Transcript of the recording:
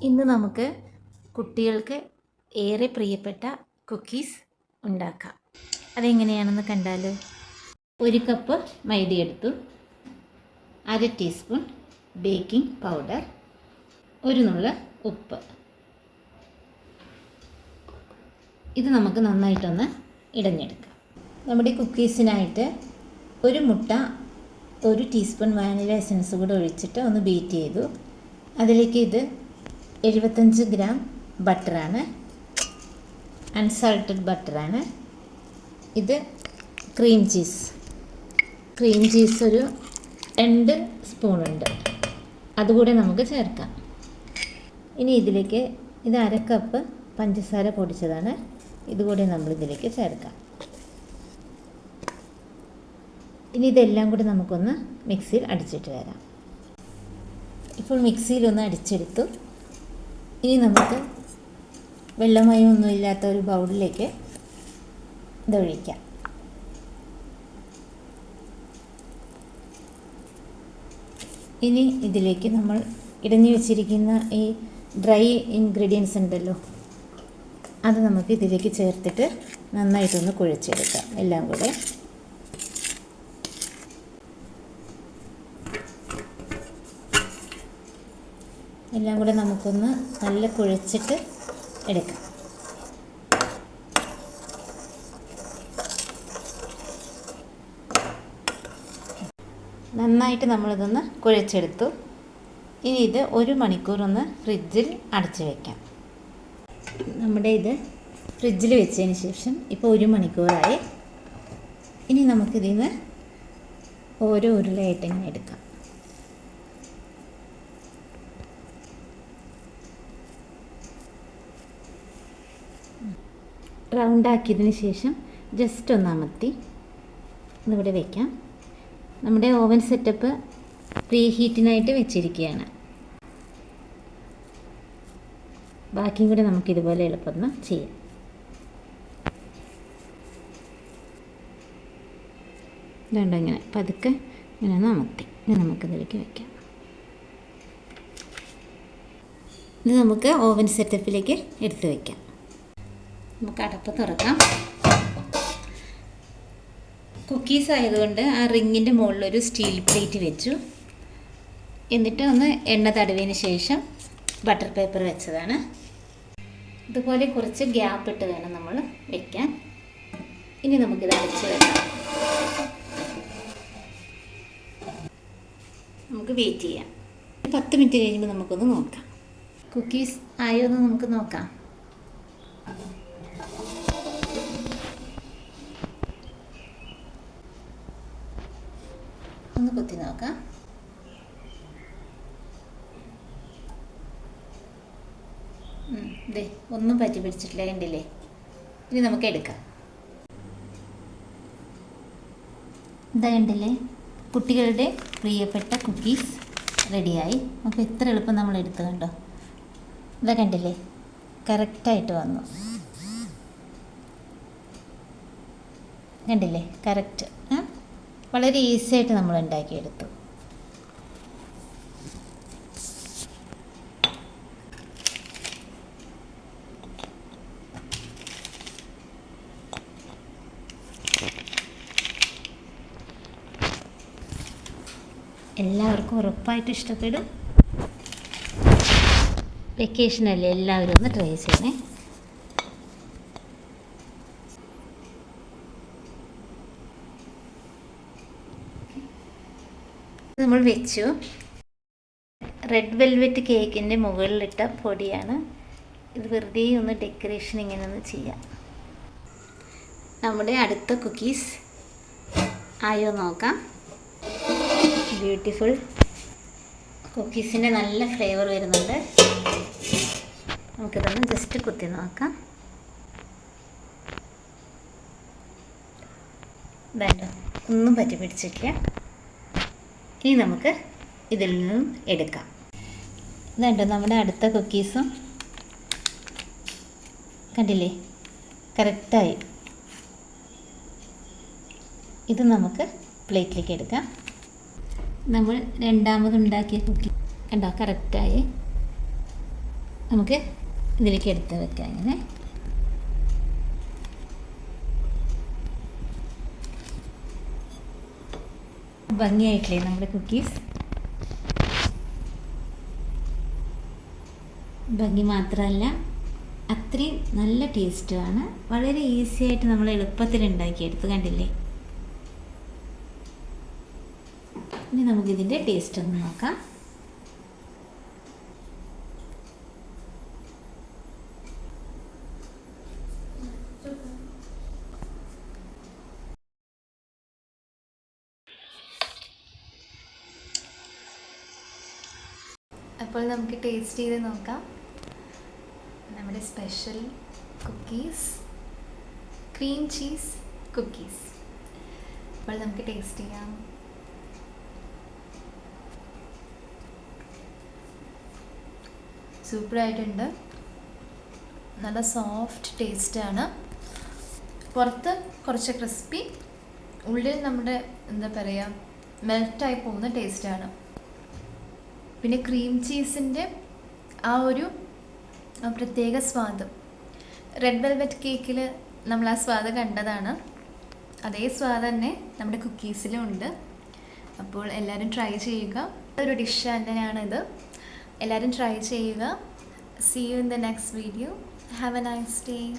ഇന്ന് നമുക്ക് കുട്ടികൾക്ക് ഏറെ പ്രിയപ്പെട്ട കുക്കീസ് ഉണ്ടാക്കാം. അതെങ്ങനെയാണെന്ന് കണ്ടാലോ? 1 കപ്പ് മൈദ എടുത്തു, 1/2 ടീസ്പൂൺ ബേക്കിംഗ് പൗഡർ, 1 നുള്ള ഉപ്പ്. ഇത് നമുക്ക് നന്നായിട്ടൊന്ന് ഇടഞ്ഞെടുക്കാം. നമ്മുടെ കുക്കീസിനായിട്ട് 1 മുട്ട, 1 ടീസ്പൂൺ വാനില എസൻസ് കൂടെ ഒഴിച്ചിട്ട് ഒന്ന് ബീറ്റ് ചെയ്തു. അതിലേക്ക് ഇത് 75 ഗ്രാം ബട്ടറാണ്, അൺസാൾട്ടഡ് ബട്ടറാണ്. ഇത് ക്രീം ചീസ് ഒരു 2 സ്പൂണുണ്ട്, അതുകൂടെ നമുക്ക് ചേർക്കാം. ഇനി ഇതിലേക്ക് ഇത് 1/2 കപ്പ് പഞ്ചസാര പൊടിച്ചതാണ്, ഇതുകൂടെ നമ്മൾ ഇതിലേക്ക് ചേർക്കാം. ഇനി ഇതെല്ലാം കൂടി നമുക്കൊന്ന് മിക്സിയിൽ അടിച്ചിട്ട് വരാം. ഇപ്പോൾ മിക്സിയിലൊന്ന് അടിച്ചെടുത്തു. ഇനി നമുക്ക് വെള്ളമയമൊന്നും ഇല്ലാത്ത ഒരു ബൗളിലേക്ക് ഇതൊഴിക്കാം. ഇനി ഇതിലേക്ക് നമ്മൾ ഇടഞ്ഞു വെച്ചിരിക്കുന്ന ഈ ഡ്രൈ ഇൻഗ്രീഡിയൻസ് ഉണ്ടല്ലോ, അത് നമുക്ക് ഇതിലേക്ക് ചേർത്തിട്ട് നന്നായിട്ടൊന്ന് കുഴച്ചെടുക്കാം. എല്ലാം കൂടെ നമുക്കൊന്ന് നല്ല കുഴച്ചിട്ട് എടുക്കാം. നന്നായിട്ട് നമ്മളിതൊന്ന് കുഴച്ചെടുത്തു. ഇനി ഇത് 1 മണിക്കൂർ ഒന്ന് ഫ്രിഡ്ജിൽ അടച്ചു വയ്ക്കാം. നമ്മുടെ ഇത് ഫ്രിഡ്ജിൽ വെച്ചതിന് ശേഷം ഇപ്പോൾ 1 മണിക്കൂറായി. ഇനി നമുക്കിതിൽ നിന്ന് ഓരോ ഉരുളയായിട്ട് ഇങ്ങനെ എടുക്കാം. റൗണ്ടാക്കിയതിന് ശേഷം ജസ്റ്റ് ഒന്ന് അമർത്തി ഇതിവിടെ വയ്ക്കാം. നമ്മുടെ ഓവൻ സെറ്റപ്പ് പ്രീ ഹീറ്റിനായിട്ട് വെച്ചിരിക്കുകയാണ്. ബാക്കിയും കൂടെ നമുക്കിതുപോലെ എളുപ്പം ചെയ്യാം. ഇതുകൊണ്ട് ഇങ്ങനെ പതുക്കെ ഇങ്ങനെ ഒന്ന് അമർത്തി നമുക്കിതിലേക്ക് വയ്ക്കാം. ഇത് നമുക്ക് ഓവൻ സെറ്റപ്പിലേക്ക് എടുത്ത് വയ്ക്കാം. നമുക്ക് അടപ്പ് തുറക്കാം. കുക്കീസ് ആയതുകൊണ്ട് ആ റിങ്ങിൻ്റെ മുകളിലൊരു സ്റ്റീൽ പ്ലേറ്റ് വെച്ചു. എന്നിട്ട് ഒന്ന് എണ്ണ തടവിയതിന് ശേഷം ബട്ടർ പേപ്പർ വെച്ചതാണ്. ഇതുപോലെ കുറച്ച് ഗ്യാപ്പ് ഇട്ട് വേണം നമ്മൾ വെക്കാൻ. ഇനി നമുക്കിത് അടച്ച് വെക്കാം. നമുക്ക് വെയിറ്റ് ചെയ്യാം. 10 മിനിറ്റ് കഴിയുമ്പോൾ നമുക്കൊന്ന് നോക്കാം. കുക്കീസ് ആയോ എന്ന് നമുക്ക് നോക്കാം. ഒന്ന് കുത്തി നോക്കാം. ദേ ഒന്നും പറ്റി പിടിച്ചിട്ടില്ല, കണ്ടില്ലേ? ഇനി നമുക്ക് എടുക്കാം. ഇതാ കണ്ടില്ലേ, കുട്ടികളുടെ പ്രിയപ്പെട്ട കുക്കീസ് റെഡിയായി. അപ്പോൾ എത്ര എളുപ്പം നമ്മൾ എടുത്തു കണ്ടോ? ഇതാ കണ്ടില്ലേ, കറക്റ്റായിട്ട് വന്നു. കണ്ടില്ലേ, കറക്റ്റ്. വളരെ ഈസി ആയിട്ട് നമ്മൾ ഉണ്ടാക്കിയെടുത്തു. എല്ലാവർക്കും ഉറപ്പായിട്ട് ഇഷ്ടപ്പെടും. വെക്കേഷനല്ലേ, എല്ലാവരും ഒന്ന് ട്രൈ ചെയ്യണേ. നമ്മൾ വെച്ചു. റെഡ് വെൽവെറ്റ് കേക്കിൻ്റെ മുകളിലിട്ട പൊടിയാണ് ഇത്. വെറുതെ ഒന്ന് ഡെക്കറേഷൻ ഇങ്ങനെ ഒന്ന് ചെയ്യാം. നമ്മുടെ അടുത്ത കുക്കീസ് ആയോ നോക്കാം. ബ്യൂട്ടിഫുൾ കുക്കീസിൻ്റെ നല്ല ഫ്ലേവർ വരുന്നുണ്ട്. നമുക്കിതൊന്ന് ജസ്റ്റ് കുത്തി നോക്കാം. ഇതാട്ടോ, ഒന്നും പറ്റി പിടിച്ചിട്ടില്ല. ഇനി നമുക്ക് ഇതിൽ നിന്നും എടുക്കാം. ഇതുണ്ട് നമ്മുടെ അടുത്ത കുക്കീസും. കണ്ടില്ലേ, കറക്റ്റായി. ഇത് നമുക്ക് പ്ലേറ്റിലേക്ക് എടുക്കാം. നമ്മൾ രണ്ടാമതുണ്ടാക്കിയ കുക്കി കണ്ടോ, കറക്റ്റായി. നമുക്ക് ഇതിലേക്ക് എടുത്ത് വെക്കാം. ഇങ്ങനെ ഭംഗിയായിട്ടില്ലേ നമ്മുടെ കുക്കീസ്? ഭംഗി മാത്രമല്ല, അത്രയും നല്ല ടേസ്റ്റുമാണ്. വളരെ ഈസി ആയിട്ട് നമ്മൾ എളുപ്പത്തിൽ ഉണ്ടാക്കിയെടുത്ത്, കണ്ടില്ലേ? ഇനി നമുക്കിതിൻ്റെ ടേസ്റ്റ് ഒന്ന് നോക്കാം. അപ്പോൾ നമുക്ക് ടേസ്റ്റ് ചെയ്ത് നോക്കാം നമ്മുടെ special cookies, cream cheese cookies. അപ്പോൾ നമുക്ക് ടേസ്റ്റ് ചെയ്യാം. സൂപ്പറായിട്ടുണ്ട്. നല്ല സോഫ്റ്റ് ടേസ്റ്റാണ്. പുറത്ത് കുറച്ച് ക്രിസ്പി, ഉള്ളിൽ നമ്മുടെ എന്താ പറയുക, മെൽറ്റായി പോകുന്ന ടേസ്റ്റാണ്. പിന്നെ ക്രീം ചീസിൻ്റെ ആ ഒരു പ്രത്യേക സ്വാദ്, റെഡ് വെൽവെറ്റ് കേക്കിൽ നമ്മൾ ആ സ്വാദ് കണ്ടതാണ്. അതേ സ്വാദ് തന്നെ നമ്മുടെ കുക്കീസിലും ഉണ്ട്. അപ്പോൾ എല്ലാവരും ട്രൈ ചെയ്യുക. ഒരു ഡിഷ് തന്നെയാണിത്. എല്ലാവരും ട്രൈ ചെയ്യുക. See you in the next video. Have a nice day.